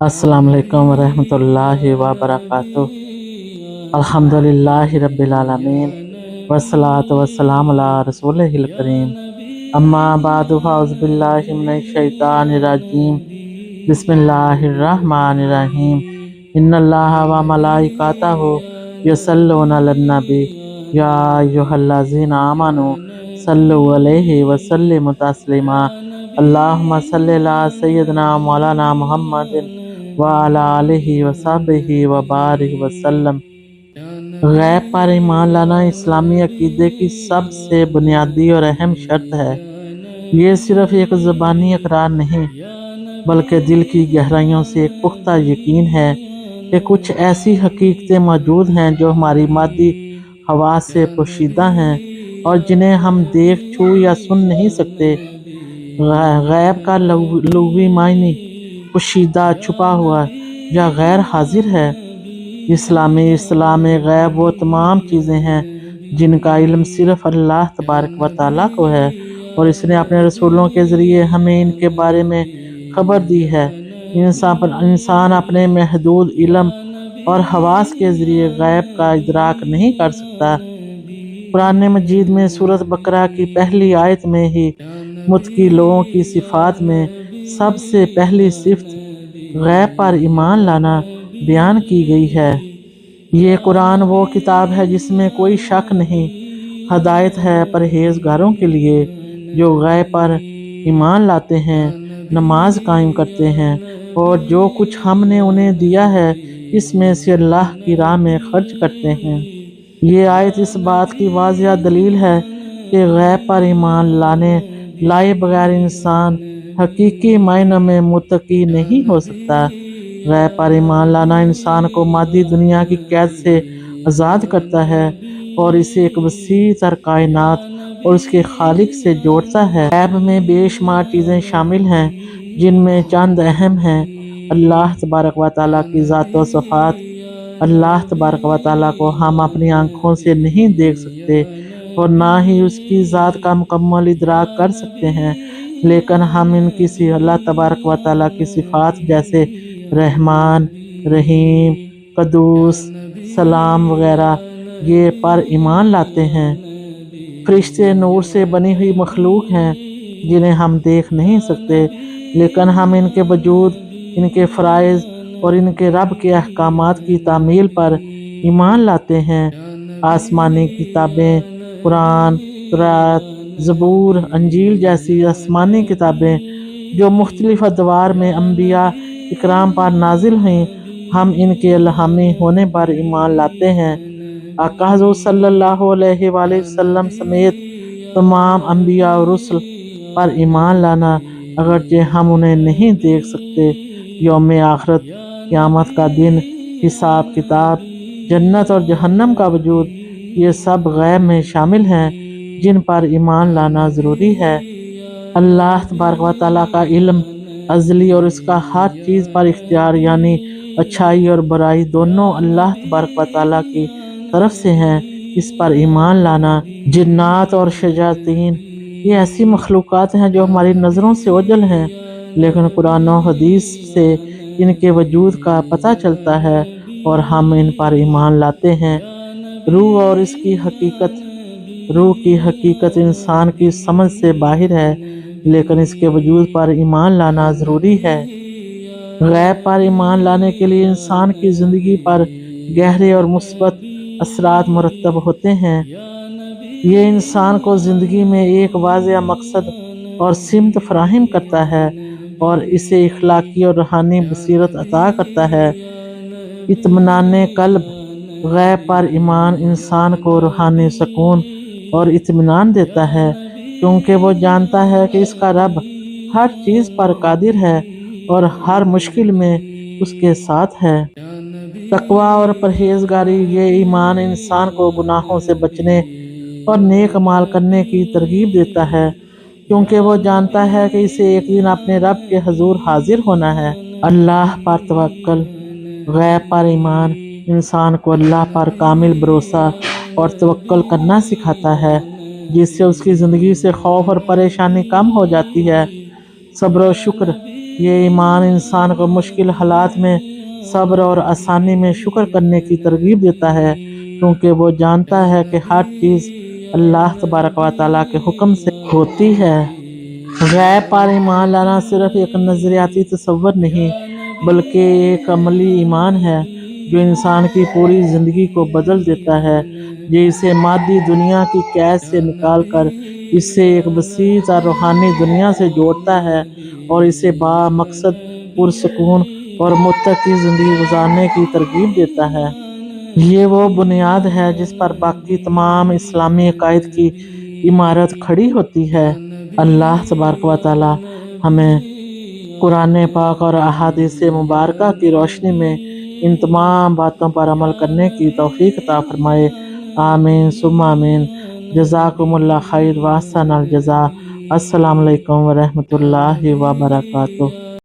अस्सलामु अलैकुम वरहमतुल्लाहि वबरकातुहू। अल्हम्दुलिल्लाहि रब्बिल आलमीन वस्सलातु वस्सलामु अला रसूलिहिल करीम। अम्मा बादु फ़अऊज़ु बिल्लाहि मिनश शैतानिर रजीम। बिस्मिल्लाहिर रहमानिर रहीम। इन्नल्लाहा व मलाइकातहू युसल्लूना अलन नबी या अय्युहल्लज़ीना आमनू सल्लु अलैहि व सल्लिमु तस्लीमा। अल्लाहुम्मा सल्लि अला सय्यिदिना मौलाना मुहम्मदिन व अला आलिहि व सहबिहि व बारिक वसल्लम। गैब पर ईमान लाना इस्लामी अकीदे की सबसे बुनियादी और अहम शर्त है। ये सिर्फ एक ज़बानी इकरार नहीं बल्कि दिल की गहराइयों से एक पुख्ता यकीन है कि कुछ ऐसी हकीकतें मौजूद हैं जो हमारी मादी हवास से पोशीदा हैं और जिन्हें हम देख, छू या सुन नहीं सकते। गैब का लुग़वी मायने पोशीदा, छुपा हुआ या गैर हाजिर है। इस्लामी इस्लाम में गैब वो तमाम चीज़ें हैं जिनका इल्म सिर्फ अल्लाह तबारक व तआला को है और इसने अपने रसूलों के ज़रिए हमें इनके बारे में खबर दी है। इंसान अपने महदूद इल्म और हवास के ज़रिए गैब का इदराक नहीं कर सकता। कुरान मजीद में सूरत बकरा की पहली आयत में ही मुत्तकी लोगों की सिफ़ात में सबसे पहली सिफ़त गैब पर ईमान लाना बयान की गई है। ये कुरान वो किताब है जिसमें कोई शक नहीं, हदायत है परहेज़गारों के लिए जो गैब पर ईमान लाते हैं, नमाज कायम करते हैं और जो कुछ हमने उन्हें दिया है इसमें से अल्लाह की राह में खर्च करते हैं। ये आयत इस बात की वाज़िह दलील है कि गैब पर ईमान लाए बगैर इंसान हकीकी मायनों में मुत्तकी नहीं हो सकता। गैब पर ईमान लाना इंसान को मादी दुनिया की कैद से आज़ाद करता है और इसे एक वसी तर कायनात और उसके खालिक से जोड़ता है। गैब में बेशुमार चीज़ें शामिल हैं जिनमें चंद अहम हैं। अल्लाह तबारक व तआला की ज़ात व सिफ़ात। अल्लाह तबारक व तआला को हम अपनी आँखों से नहीं देख सकते और ना ही उसकी ज़ात का मुकम्मल इदराक कर सकते हैं, लेकिन हम इनकी अल्लाह तबारक व तआला की सिफ़ात जैसे रहमान, रहीम, कदूस, सलाम वगैरह ये पर ईमान लाते हैं। फरिश्ते नूर से बनी हुई मखलूक हैं जिन्हें हम देख नहीं सकते, लेकिन हम इनके वजूद, इनके फ़राइज़ और इनके रब के अहकामात की तामील पर ईमान लाते हैं। आसमानी किताबें, कुरान, तौरात, ज़बूर, अंजील जैसी आसमानी किताबें जो मुख्तलिफ़ अदवार में अंबिया इकराम पर नाजिल हुई, हम इनके इल्हामी होने पर ईमान लाते हैं। आका हुज़ूर सल्लल्लाहु अलैहि वसल्लम समेत तमाम अंबिया और रुsul पर ईमान लाना, अगरचे हम उन्हें नहीं देख सकते। यौम आखिरत, क़यामत का दिन, हिसाब किताब, जन्नत और जहन्नम का वजूद, ये सब गैब में शामिल हैं जिन पर ईमान लाना ज़रूरी है। अल्लाह तबारक व तआला का इल्म अज़ली और इसका हर चीज़ पर इख्तियार यानी अच्छाई और बुराई दोनों अल्लाह तबारक व तआला की तरफ से हैं। इस पर ईमान लाना। जिन्नात और शयातीन ये ऐसी मखलूक़ात हैं जो हमारी नज़रों से ओझल हैं, लेकिन कुरान और हदीस से इनके वजूद का पता चलता है और हम इन पर ईमान लाते हैं। रूह और इसकी हकीकत। रूह की हकीकत इंसान की समझ से बाहर है, लेकिन इसके वजूद पर ईमान लाना ज़रूरी है। गैब पर ईमान लाने के लिए इंसान की ज़िंदगी पर गहरे और मुस्बत असरात मुरतब होते हैं। ये इंसान को ज़िंदगी में एक वाज़ेह मकसद और सिमत फराहम करता है और इसे इखलाकी और रूहानी बसीरत अता करता है। इत्मीनान क़ल्ब। गैब पर ईमान इंसान को रूहानी सुकून और इत्मीनान देता है क्योंकि वो जानता है कि इसका रब हर चीज़ पर कादिर है और हर मुश्किल में उसके साथ है। तकवा और परहेज़गारी। ये ईमान इंसान को गुनाहों से बचने और नेक अमाल करने की तरगीब देता है क्योंकि वो जानता है कि इसे एक दिन अपने रब के हजूर हाजिर होना है। अल्लाह पर तवक्कुल। गैब पर ईमान इंसान को अल्लाह पर कामिल भरोसा और तवक्कुल करना सिखाता है, जिससे उसकी ज़िंदगी से खौफ और परेशानी कम हो जाती है। सब्र और शुक्र। یہ ایمان انسان کو مشکل حالات میں صبر اور آسانی میں شکر کرنے کی ترغیب دیتا ہے، کیونکہ وہ جانتا ہے کہ ہر چیز اللہ تبارک و تعالیٰ کے حکم سے ہوتی ہے۔ غیب پر ایمان لانا صرف ایک نظریاتی تصور نہیں بلکہ ایک عملی ایمان ہے جو انسان کی پوری زندگی کو بدل دیتا ہے، جو اسے مادی دنیا کی قید سے نکال کر اسے ایک وسیع اور روحانی دنیا سے جوڑتا ہے اور اسے با مقصد پرسکون اور متقی زندگی گزارنے کی ترغیب دیتا ہے۔ یہ وہ بنیاد ہے جس پر باقی تمام اسلامی عقائد کی عمارت کھڑی ہوتی ہے۔ اللہ تبارک و تعالی ہمیں قرآن پاک اور احادیث مبارکہ کی روشنی میں ان تمام باتوں پر عمل کرنے کی توفیق عطا فرمائے، آمین ثم آمین۔ جزاکم اللہ خیر و احسن الجزاء۔ السلام علیکم ورحمۃ اللہ وبرکاتہ۔